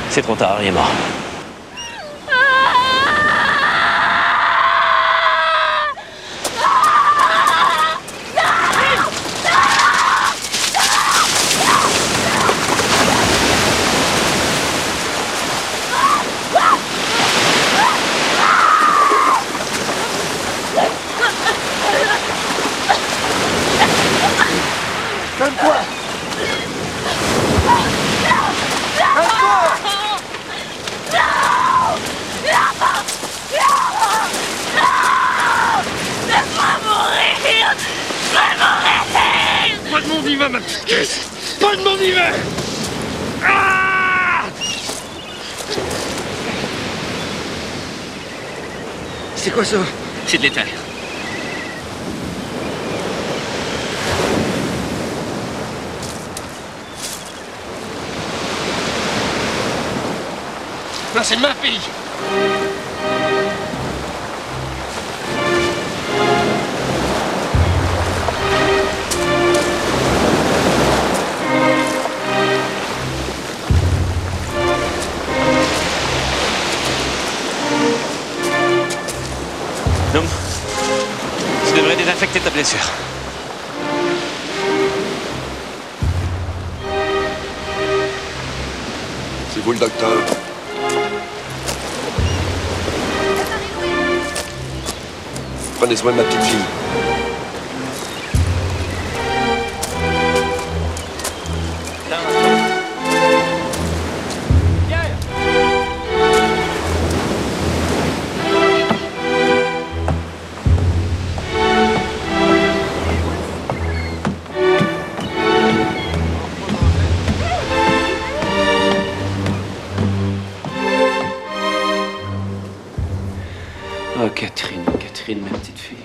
C'est trop tard, il est mort. Calme-toi! Pas de mon vivant, ma petite caisse! Pas de mon vivant! Ah! C'est quoi ça? C'est de l'éther. Là, c'est ma fille! Noom, tu devrais désinfecter ta blessure. C'est vous le docteur? Prenez soin de ma petite fille. Oh, Catherine, Catherine, ma petite fille.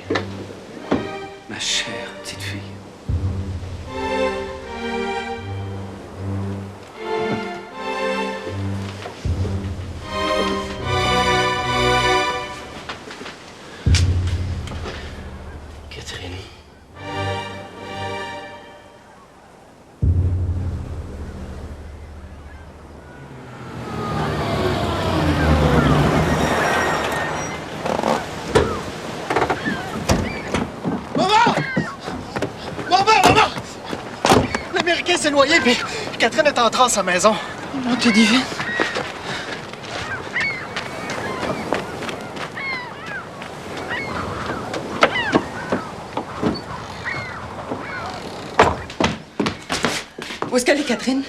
Ma chère petite fille. Catherine. L'Américain s'est noyé, puis Catherine est en transe à la maison. Oh, t'es divine. Où est-ce qu'elle est, Catherine?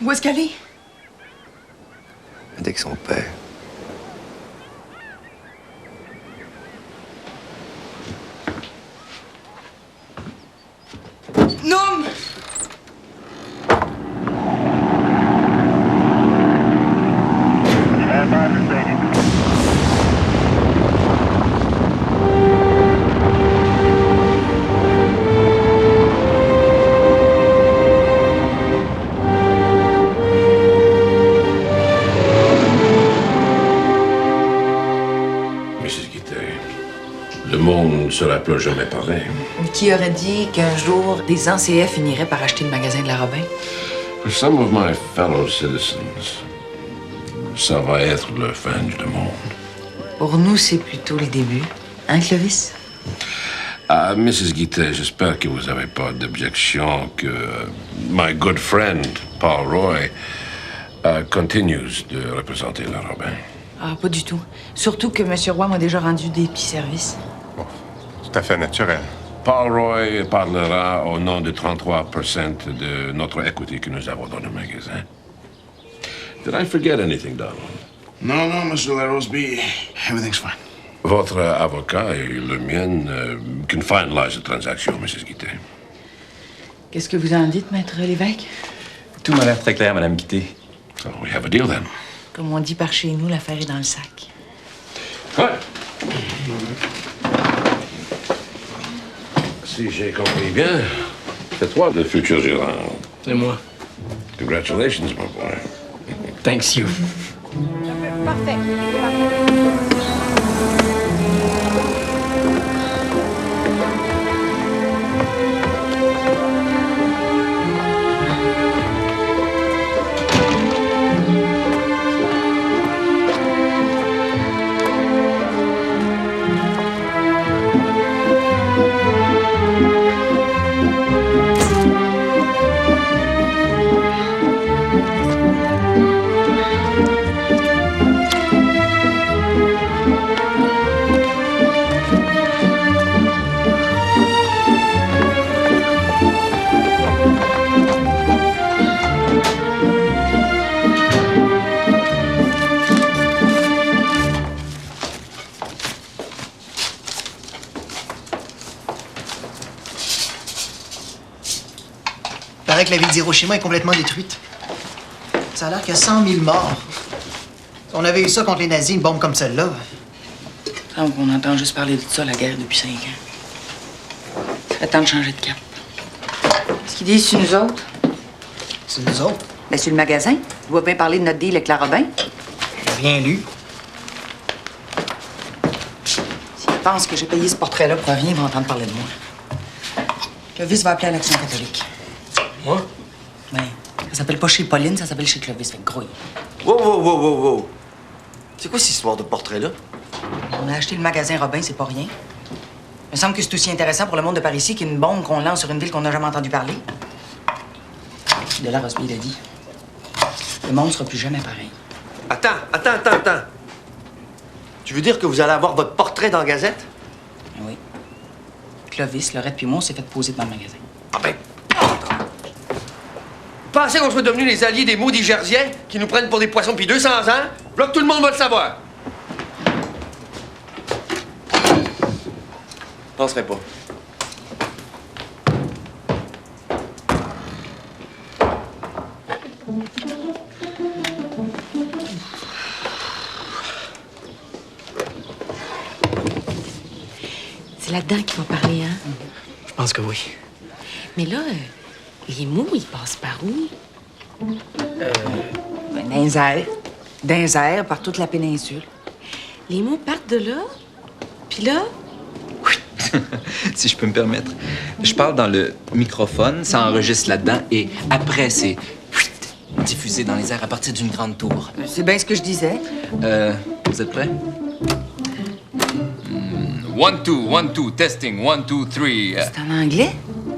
Où est-ce qu'elle est? Avec son père. Noom! Mrs. Guittet, le monde ne sera plus jamais pareil. Qui aurait dit qu'un jour, des anciens finiraient par acheter le magasin de la Robin? For some of my fellow citizens, ça va être la fin du monde. Pour nous, c'est plutôt le début. Hein, Clovis? Ah, Mrs. Guittet, j'espère que vous n'avez pas d'objection que my good friend, Paul Roy, continues de représenter la Robin. Ah, pas du tout. Surtout que M. Roy m'a déjà rendu des petits services. Bon, tout à fait naturel. Paul Roy parlera au nom de 33% de notre equity que nous avons dans le magasin. Did I forget anything, Donald? No, Mr. Larosby. Everything's fine. Votre avocat et le mien can finalize the transaction, Mrs. Guité. Qu'est-ce que vous en dites, maître l'évêque? Tout m'a l'air très clair, Madame Guité. So we have a deal then. Comme on dit par chez nous, l'affaire est dans le sac. Ouais. Si j'ai compris bien, c'est toi le futur gérant. C'est moi. Congratulations, my boy. Thanks you. Parfait. Il paraît que la ville d'Hiroshima est complètement détruite. Ça a l'air qu'il y a 100 000 morts. Si on avait eu ça contre les nazis, une bombe comme celle-là. Donc, on entend juste parler de ça, la guerre, depuis 5 ans. Ça fait temps de changer de cap. Ce qu'ils disent sur nous autres, C'est nous autres. ben, sur le magasin. Ils doivent bien parler de notre deal avec la Robin. J'ai rien lu. S'ils pensent que j'ai payé ce portrait-là pour rien, ils vont entendre parler de moi. Clovis va appeler à l'Action catholique. Moi? Oui. Ça s'appelle pas chez Pauline, ça s'appelle chez Clovis. Fait que gros. Wow. C'est quoi cette histoire de portrait-là? On a acheté le magasin Robin, c'est pas rien. Il me semble que c'est aussi intéressant pour le monde de par ici qu'une bombe qu'on lance sur une ville qu'on n'a jamais entendu parler. De là, Rosby l'a dit. Le monde sera plus jamais pareil. Attends. Tu veux dire que vous allez avoir votre portrait dans la Gazette? Oui. Clovis, Lorette puis moi, on s'est fait poser devant le magasin. Ah ben... Pensez qu'on soit devenus les alliés des maudits Jersiens qui nous prennent pour des poissons depuis 200 ans? Là que tout le monde va le savoir. Je penserais pas. C'est là-dedans qu'ils vont parler, hein? Je pense que oui. Mais là, les mots, ils passent par où? Ben, dans les airs. Dans les airs, par toute la péninsule. Les mots partent de là, puis là... Si je peux me permettre. Je parle dans le microphone, ça enregistre là-dedans, et après, c'est diffusé dans les airs à partir d'une grande tour. C'est bien ce que je disais. Vous êtes prêts? 1, 2, testing, 1, 2, 3. C'est en anglais?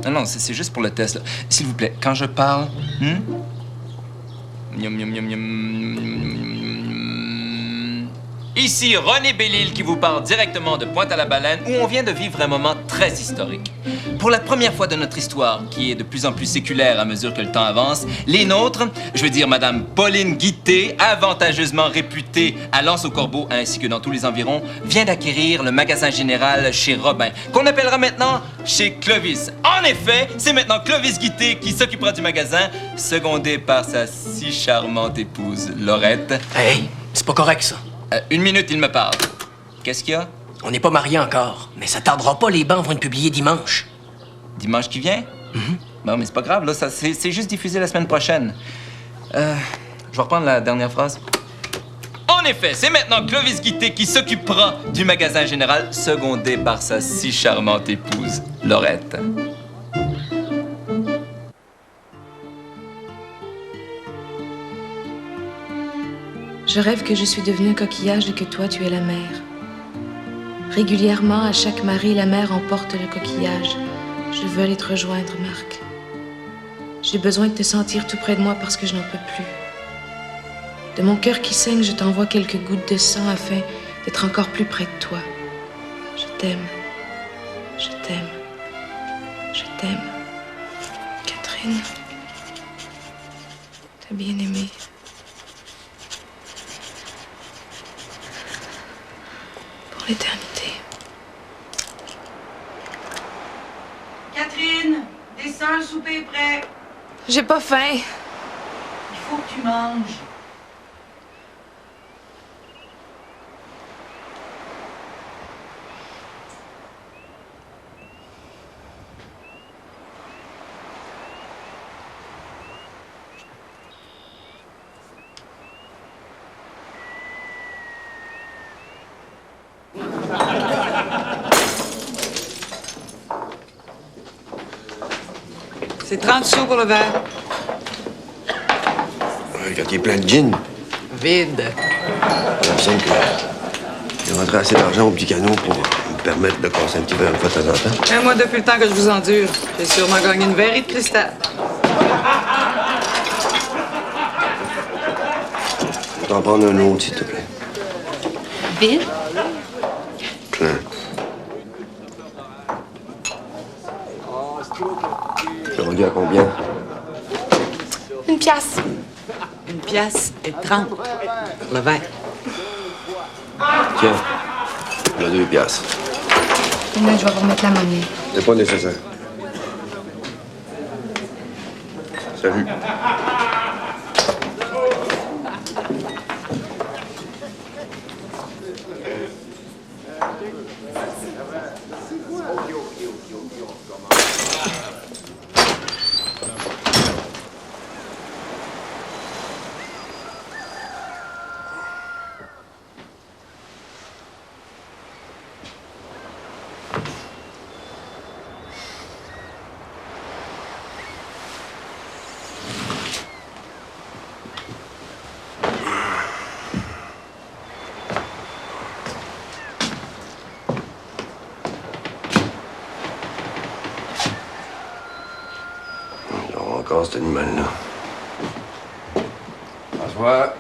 Non, c'est juste pour le test, là. S'il vous plaît, quand je parle... Miam, miam, miam, miam. Ici René Bellil qui vous parle directement de Pointe-à-la-Baleine où on vient de vivre un moment très historique. Pour la première fois de notre histoire, qui est de plus en plus séculaire à mesure que le temps avance, les nôtres, je veux dire Madame Pauline Guité, avantageusement réputée à Lens-au-Corbeau ainsi que dans tous les environs, vient d'acquérir le magasin général chez Robin, qu'on appellera maintenant chez Clovis. En effet, c'est maintenant Clovis Guité qui s'occupera du magasin, secondé par sa si charmante épouse, Laurette. Hey, c'est pas correct, ça. 1 minute, il me parle. Qu'est-ce qu'il y a? On n'est pas mariés encore, mais ça tardera pas, les bancs vont être publiés dimanche. Dimanche qui vient? Bon, mais c'est pas grave, là, c'est juste diffusé la semaine prochaine. Je vais reprendre la dernière phrase. En effet, c'est maintenant Clovis Guité qui s'occupera du magasin général, secondé par sa si charmante épouse, Laurette. Je rêve que je suis devenue un coquillage et que toi, tu es la mer. Régulièrement, à chaque marée, la mer emporte le coquillage. Je veux aller te rejoindre, Marc. J'ai besoin de te sentir tout près de moi parce que je n'en peux plus. De mon cœur qui saigne, je t'envoie quelques gouttes de sang afin d'être encore plus près de toi. Je t'aime. Je t'aime. Je t'aime. Catherine. T'as bien aimé. pour l'éternité. Catherine, descends, le souper est prêt. J'ai pas faim. Il faut que tu manges. C'est 30 sous pour le verre. Quand il est plein de gin, Vide. il me semble que j'ai rentré assez d'argent au petit canot pour me permettre de casser un petit verre une fois de temps en temps. Moi, depuis le temps que je vous endure, j'ai sûrement gagné une verre de cristal. Je vais t'en prendre un autre, s'il te plaît. Vide? Plein. T'es rendu à combien? Une pièce. Une pièce et 30 pour le verre. Tiens, il y a 2 piastres. Là, je vais vous remettre la monnaie. C'est pas nécessaire. Salut. Encore cet animal-là. François.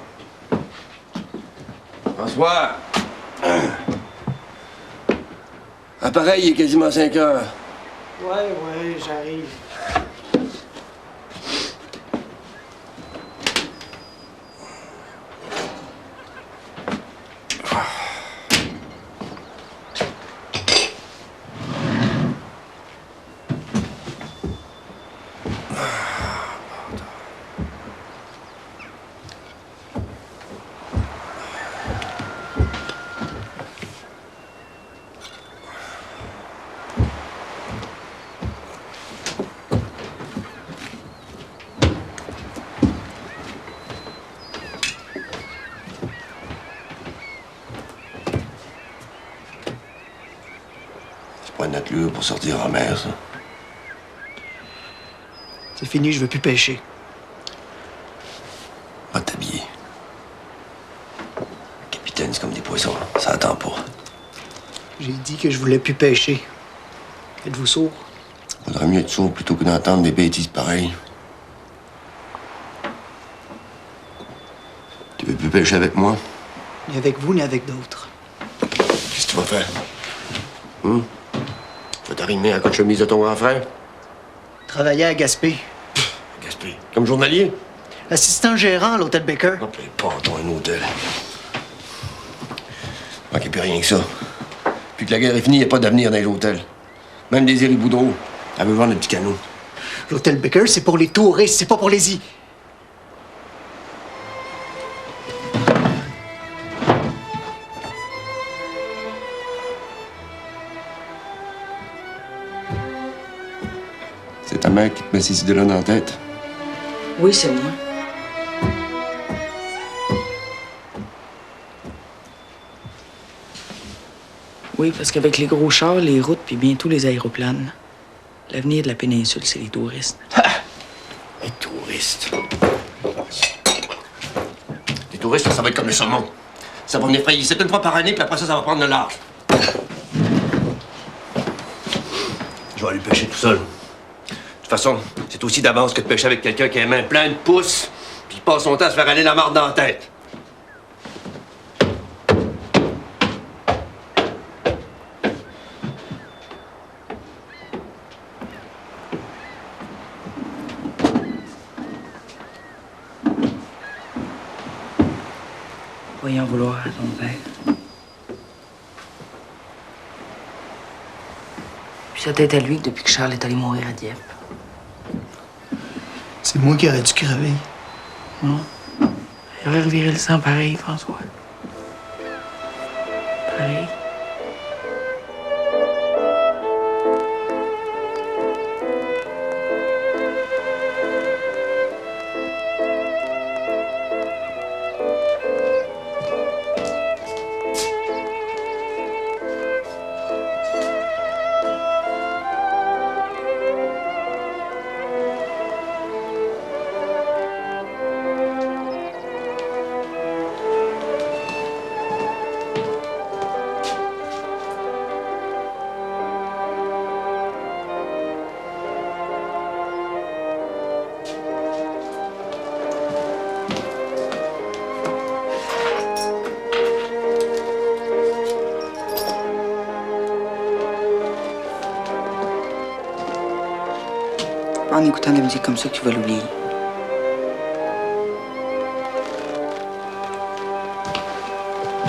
François. Appareil, il est quasiment 5 heures. Ouais, j'arrive. C'est pas une attelure pour sortir en mer, ça. C'est fini, je veux plus pêcher. Va t'habiller. Capitaine, c'est comme des poissons. Ça attend pas. J'ai dit que je voulais plus pêcher. Êtes-vous sourd? Faudrait mieux être sourd plutôt que d'entendre des bêtises pareilles. Tu veux plus pêcher avec moi? Ni avec vous, ni avec d'autres. Qu'est-ce que tu vas faire? Tu vas t'arrimer à la chemise de ton grand frère? Travailler à Gaspé. Gaspé. Comme journalier? Assistant gérant à l'hôtel Baker. Non, mais pas dans un hôtel. Manquait plus rien que ça. Puis que la guerre est finie, il n'y a pas d'avenir dans les hôtels. Même Désiré Boudreau, elle veut vendre le petit canot. L'hôtel Baker, c'est pour les touristes, c'est pas pour les C'est ta mère qui te met ces idées-là dans la tête? Oui, c'est moi. Oui, parce qu'avec les gros chars, les routes, puis bientôt les aéroplanes, l'avenir de la péninsule, c'est les touristes. Les touristes. Les touristes, ça va être comme le saumon. Ça va venir frayer ici une fois par année, puis après ça va prendre le large. Je vais aller pêcher tout seul. De toute façon, c'est aussi d'avance que de pêcher avec quelqu'un qui a les mains pleines de pouces, puis il passe son temps à se faire aller la marde dans la tête. Voyons vouloir à ton père. C'est peut-être à lui que depuis que Charles est allé mourir à Dieppe. C'est moi qui aurais dû crever. Non. Il aurait reviré le sang pareil, François. Pareil. En écoutant de la musique comme ça que tu vas l'oublier.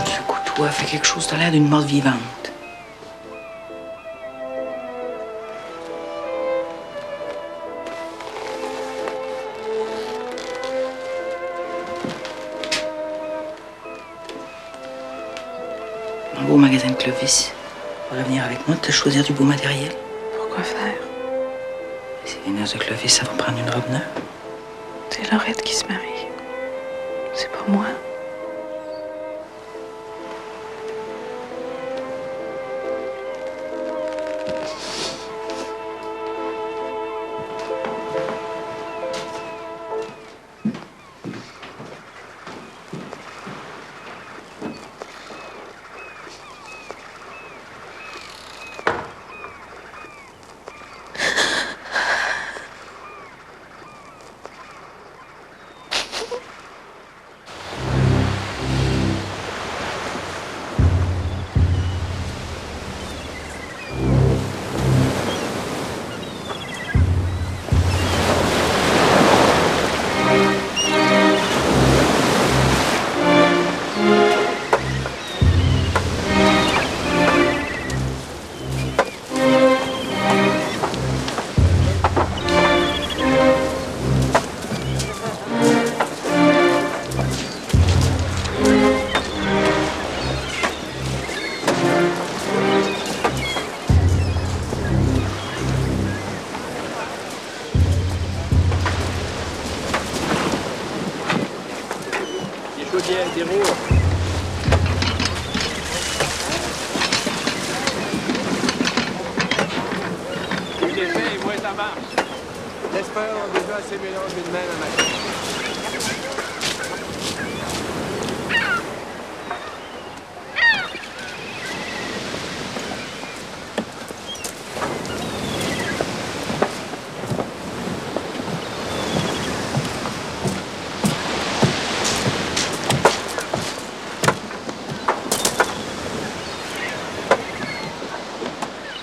Ce coup, toi, fait quelque chose, t'as l'air d'une morte vivante. Dans le beau magasin de Clovis, tu vas venir avec moi, te choisir du beau matériel. Pourquoi faire? C'est les noces de Clovis, ça va prendre une robe neuve. C'est Laurette qui se marie. C'est pas moi.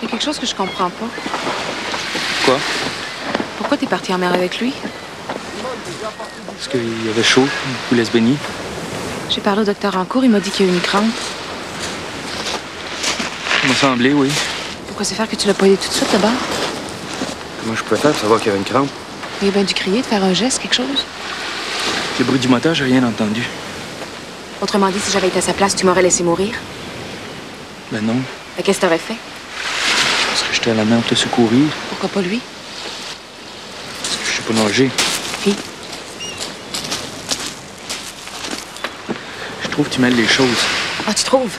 Il y a quelque chose que je comprends pas. Quoi? Pourquoi t'es parti en mer avec lui? Parce qu'il y avait chaud, il voulait se baigner. J'ai parlé au docteur Rancourt, il m'a dit qu'il y a eu une crampe. Il m'a semblé, oui. Pourquoi c'est faire que tu l'as pas aidé tout de suite d'abord? Comment je peux faire pour savoir qu'il y avait une crampe? Il a bien dû crier, de faire un geste, quelque chose. Le bruit du moteur, j'ai rien entendu. Autrement dit, si j'avais été à sa place, tu m'aurais laissé mourir. Ben non. Mais qu'est-ce que t'aurais fait? Parce que j'étais à la mer pour te secourir. Pourquoi pas lui? Parce que je sais pas nager. Puis? Je trouve que tu mêles les choses. Ah, tu trouves?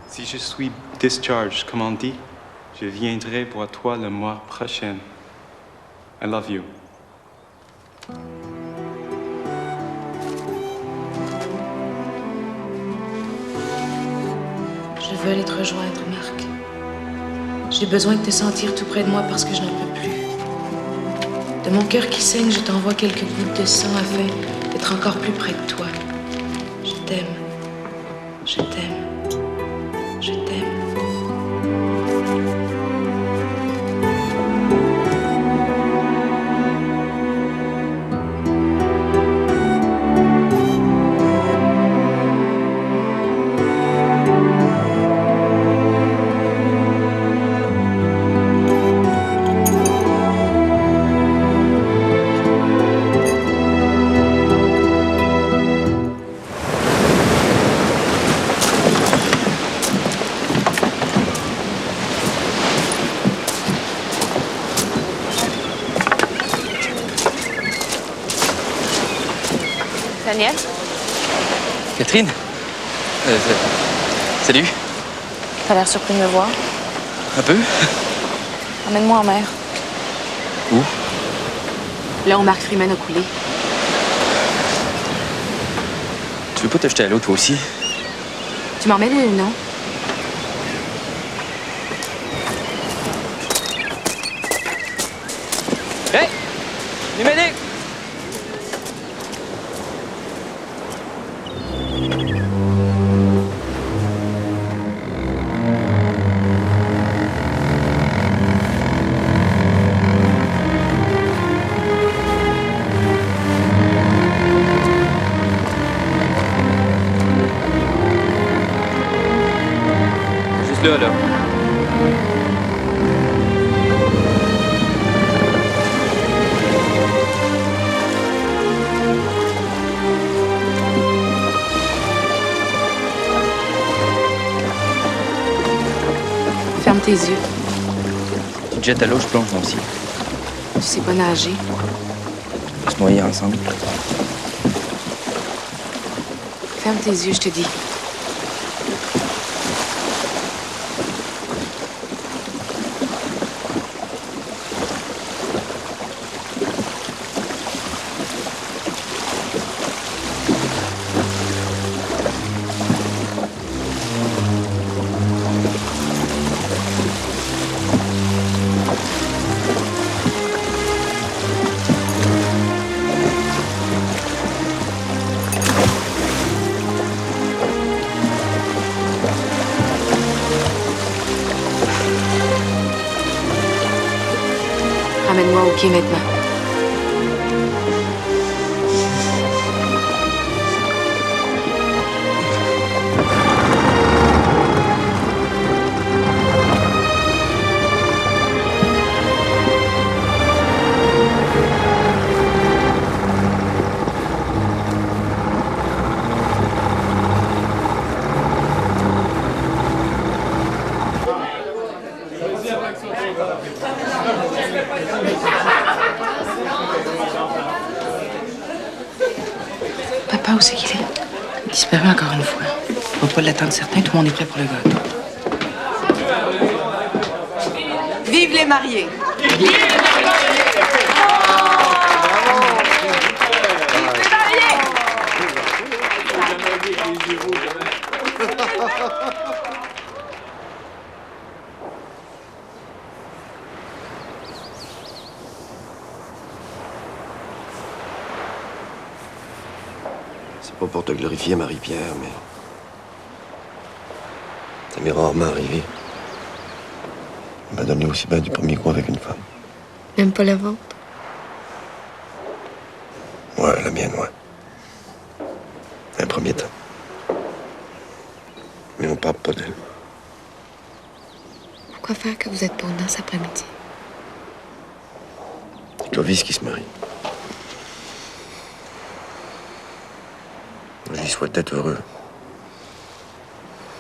Si je suis discharged, comme on dit, Je viendrai pour toi le mois prochain. I love you. Je veux aller te rejoindre, Marc. J'ai besoin de te sentir tout près de moi parce que je n'en peux plus. De mon cœur qui saigne, je t'envoie quelques gouttes de sang afin d'être encore plus près de toi. Je t'aime. Je t'aime. Je t'aime. Daniel? Catherine? Salut. T'as l'air surpris de me voir. Un peu? Emmène-moi en mer. Où? Là où Marc Freeman a coulé. Tu veux pas te jeter à l'eau, toi aussi? Tu m'en mets des non? Hey! Viens m'aider! Là. Ferme tes yeux. Tu te jettes à l'eau, je plonge moi aussi. Tu sais pas nager. On va se noyer ensemble. Ferme tes yeux, je te dis. Ramène-moi au quai maintenant. Papa, où c'est qu'il est? Disparu encore une fois. Faut pas l'attendre certain, tout le monde est prêt pour le gâteau. Vive les mariés! Vive les mariés! C'est pas pour te glorifier, Marie-Pierre, mais... ça m'est rarement arrivé. Il m'a donné aussi bien du premier coup avec une femme. Même pas la vôtre? Ouais, la mienne, ouais. Un premier temps. Mais on parle pas d'elle. Pourquoi faire que vous êtes pour dans cet après-midi? C'est Clovis qui se marie. Je lui souhaite d'être heureux.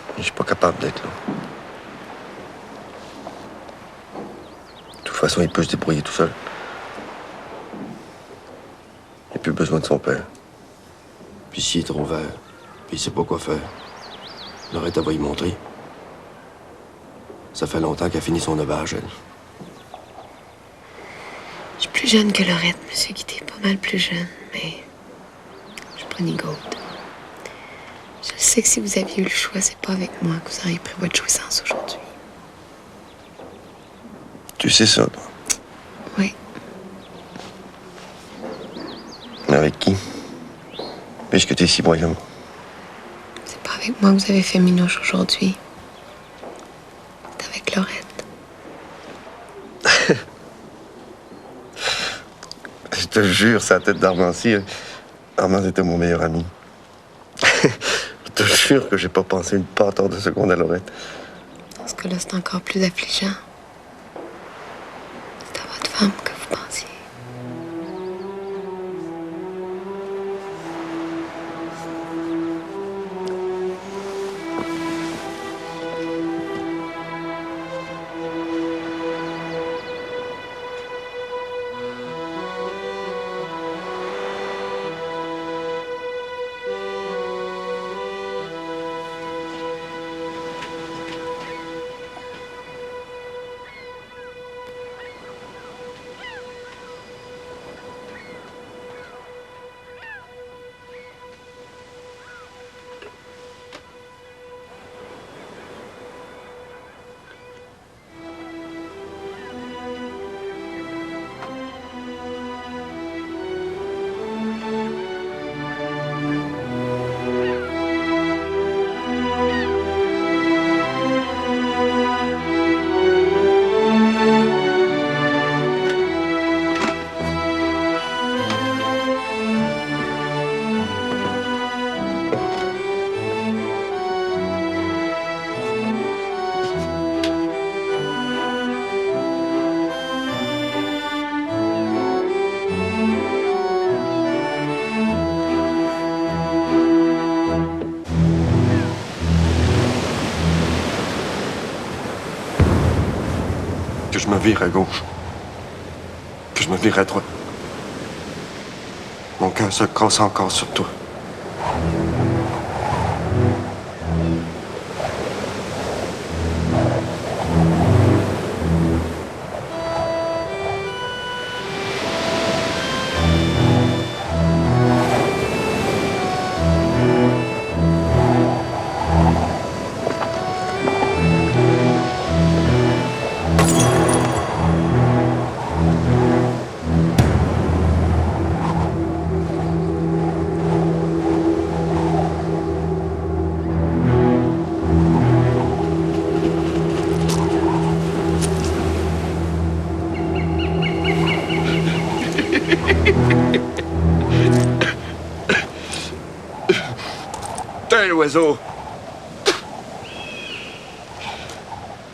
Mais je suis pas capable d'être là. De toute façon, il peut se débrouiller tout seul. Il n'a plus besoin de son père. Puis s'il est trop vert, puis il sait pas quoi faire, on aurait à y montrer. Ça fait longtemps qu'elle a fini son ovage, elle. Je suis plus jeune que Laurette, Monsieur Guité. Pas mal plus jeune, mais je suis pas nigaud. Je sais que si vous aviez eu le choix, c'est pas avec moi que vous auriez pris votre jouissance aujourd'hui. Tu sais ça, toi? Oui. Mais avec qui? Puisque t'es si bruyant. C'est pas avec moi que vous avez fait minouche aujourd'hui. C'est avec Laurette. Je te jure, sa tête d'Armancy. Armand était mon meilleur ami. Je te jure que j'ai pas pensé une patte de seconde à Laurette. Dans ce cas-là, c'est encore plus affligeant. C'est à votre femme que vous pensiez. Que je me vire à gauche. Que je me vire à droite. Mon cœur se casse encore sur toi. T'es l'oiseau.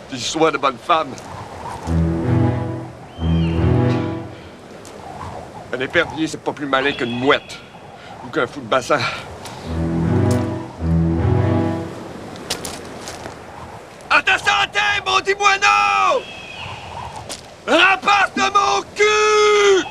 Puis sois de bonne femme. Un épervier, c'est pas plus malin qu'une mouette ou qu'un fou de bassin. À ta santé, mon petit moineau! Rapporte mon cul!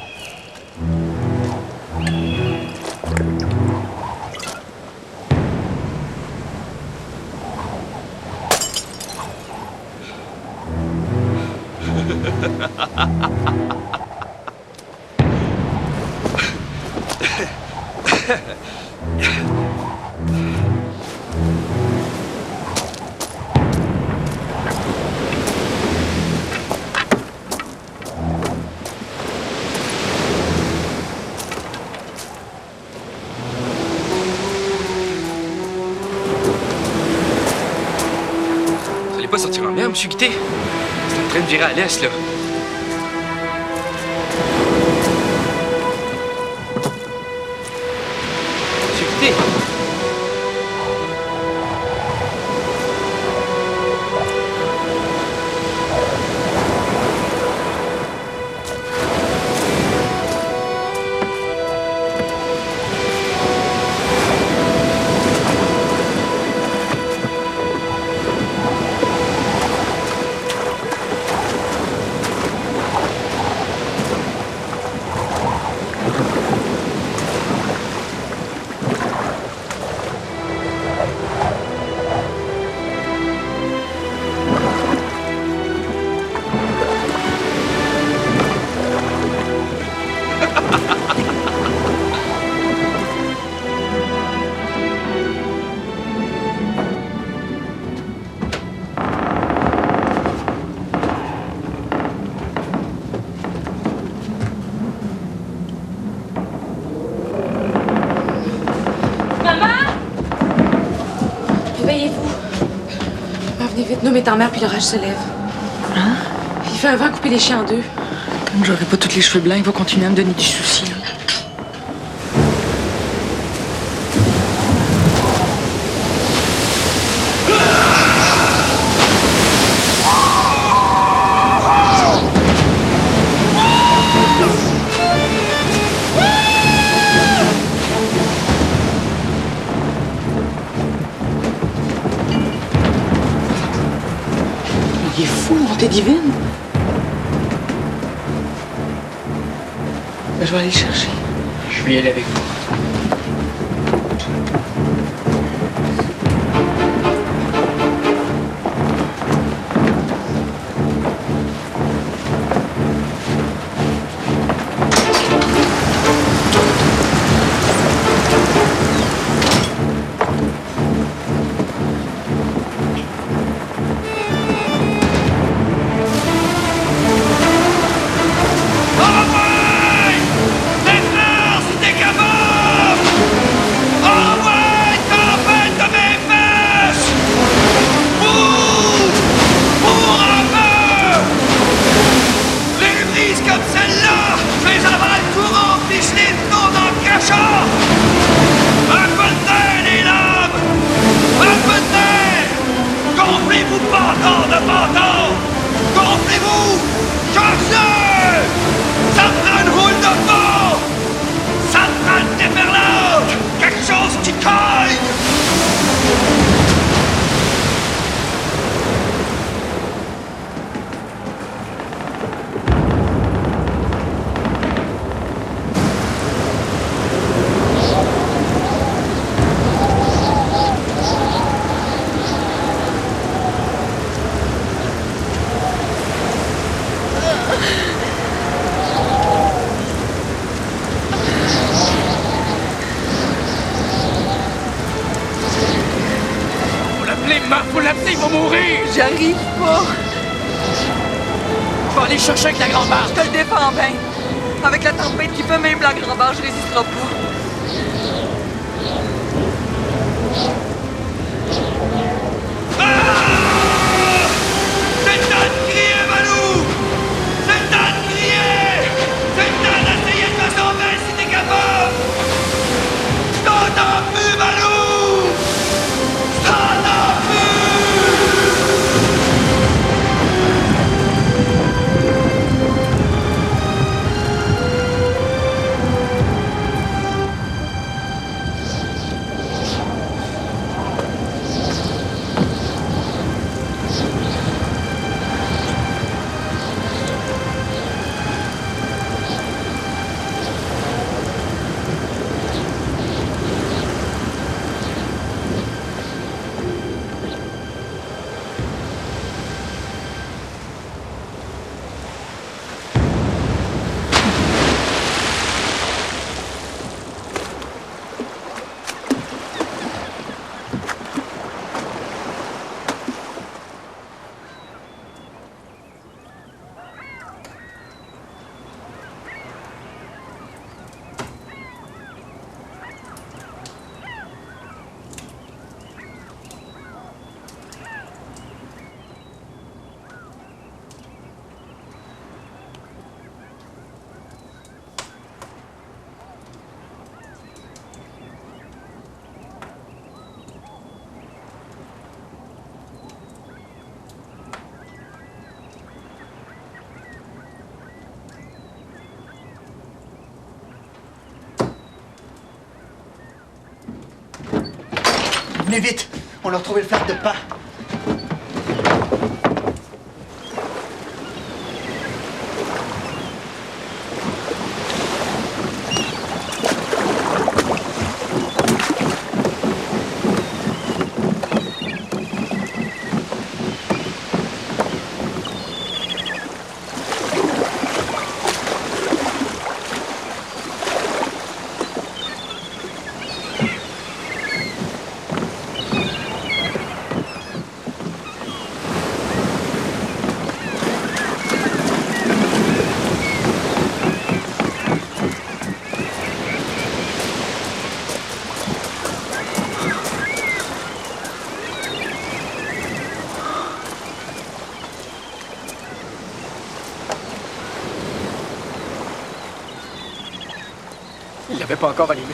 Vous allez pas sortir en mer, Monsieur Guité? C'est en train de virer à l'est, là. Monsieur Guité! Vite, nomme ta mère, puis l'orage se lève. Hein? Il fait un vent couper les chiens en deux. Comme j'aurais pas tous les cheveux blancs, il va continuer à me donner du souci. Il est fou, montée divine. Ben, je vais aller le chercher. Je vais y aller avec vous. J'arrive pas. Je vais aller chercher avec la grand-barre. Je te le défends bien. Avec la tempête qui fait, même la grand-barre, je résistera pas. C'est le temps de crier, Malou! C'est le temps de crier! C'est le temps d'essayer de te sauver si t'es capable! Je t'entends plus, Malou! Je t'entends plus! Venez vite! On a retrouvé le flac de pain. l'avais pas encore allumé.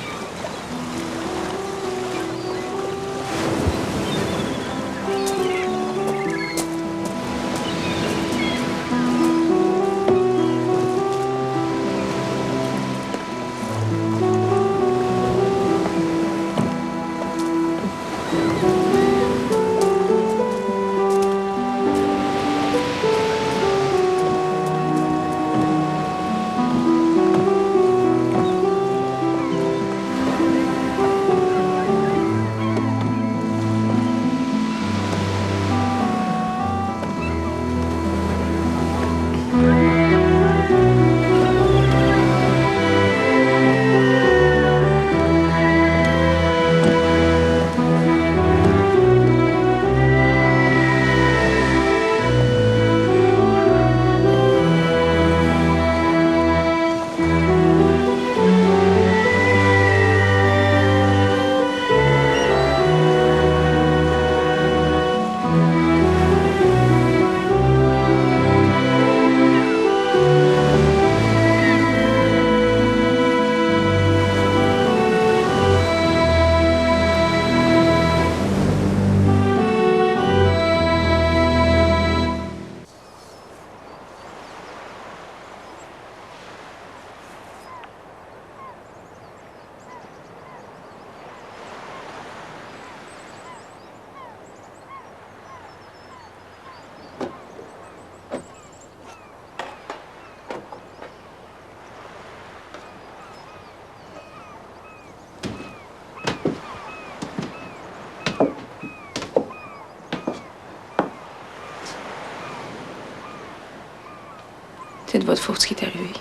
C'est de votre faute ce qui est arrivé.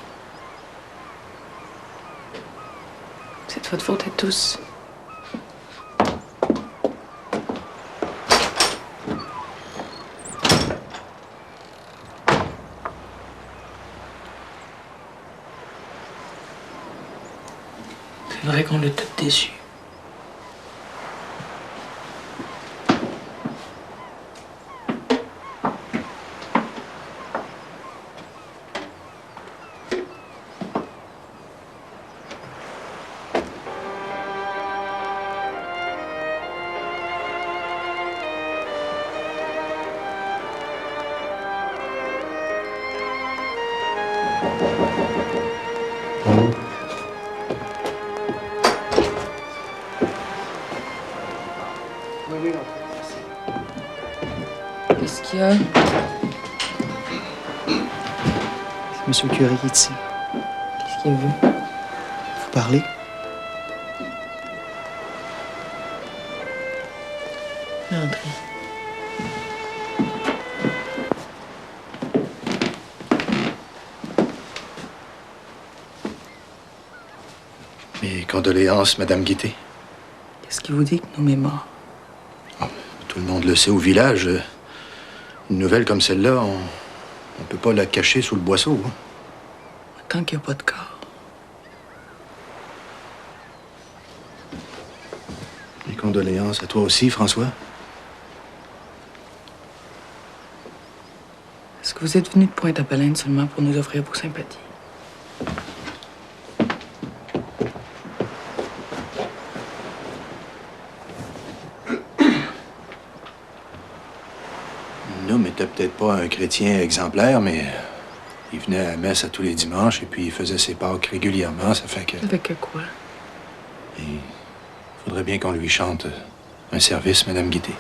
C'est de votre faute à tous. C'est vrai qu'on l'a tout déçu. Qu'est-ce qu'il y a? C'est Monsieur le curé qui est ici. Qu'est-ce qu'il a vu? Vous parlez? Entrez. Mes condoléances, Madame Guité. Qu'est-ce qui vous dit que nous est mort? Tout le monde le sait au village. Une nouvelle comme celle-là, on peut pas la cacher sous le boisseau. Hein. Tant qu'il n'y a pas de corps. Mes condoléances à toi aussi, François. Est-ce que vous êtes venu de Pointe-à-Baleine seulement pour nous offrir vos sympathies? L'homme était peut-être pas un chrétien exemplaire, mais il venait à la messe à tous les dimanches et puis il faisait ses Pâques régulièrement, ça fait que... Avec quoi? Il faudrait bien qu'on lui chante un service, Madame Guité.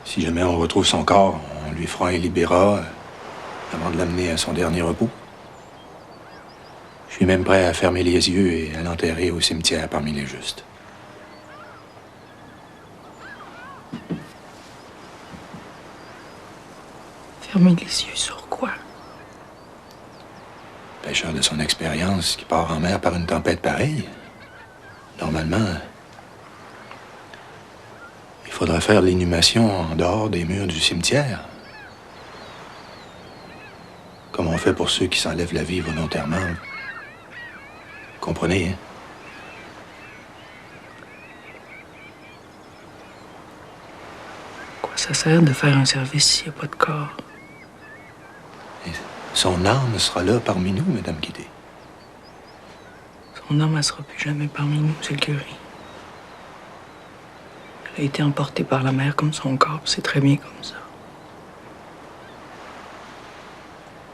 Si jamais on retrouve son corps, on lui fera un libéra avant de l'amener à son dernier repos. Je suis même prêt à fermer les yeux et à l'enterrer au cimetière parmi les justes. Fermer les yeux sur quoi? Pêcheur de son expérience qui part en mer par une tempête pareille. Normalement, il faudrait faire l'inhumation en dehors des murs du cimetière. Comme on fait pour ceux qui s'enlèvent la vie volontairement. Vous comprenez, hein? Quoi ça sert de faire un service s'il n'y a pas de corps? Et son âme sera là parmi nous, Madame Guité. Mon âme, elle sera plus jamais parmi nous, c'est le curé. Elle a été emportée par la mer comme son corps, puis c'est très bien comme ça.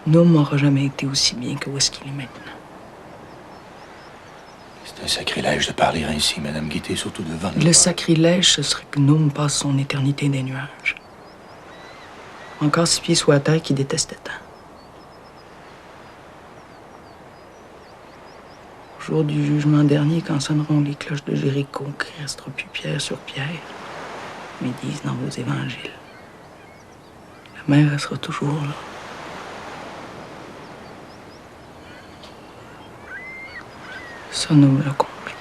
Noam n'aura jamais été aussi bien que où est-ce qu'il est maintenant. C'est un sacrilège de parler ainsi, Madame Guité, surtout devant Le sacrilège, ce serait que Noam passe son éternité des nuages. Encore 6 pieds sous la terre qu'il détestait tant. Au jour du jugement dernier, quand sonneront les cloches de Jéricho, qu'il ne restera plus pierre sur pierre, mais disent dans vos évangiles. La mère, elle sera toujours là. Ça nous l'a compris.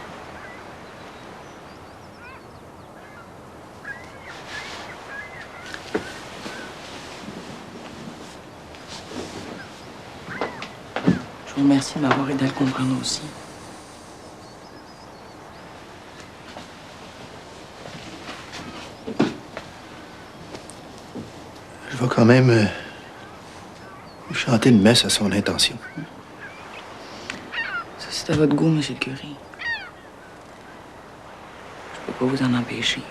Je vous remercie de m'avoir aidé à le comprendre aussi. Je vais quand même chanter une messe à son intention. Ça, c'est à votre goût, monsieur le curé. Je peux pas vous en empêcher.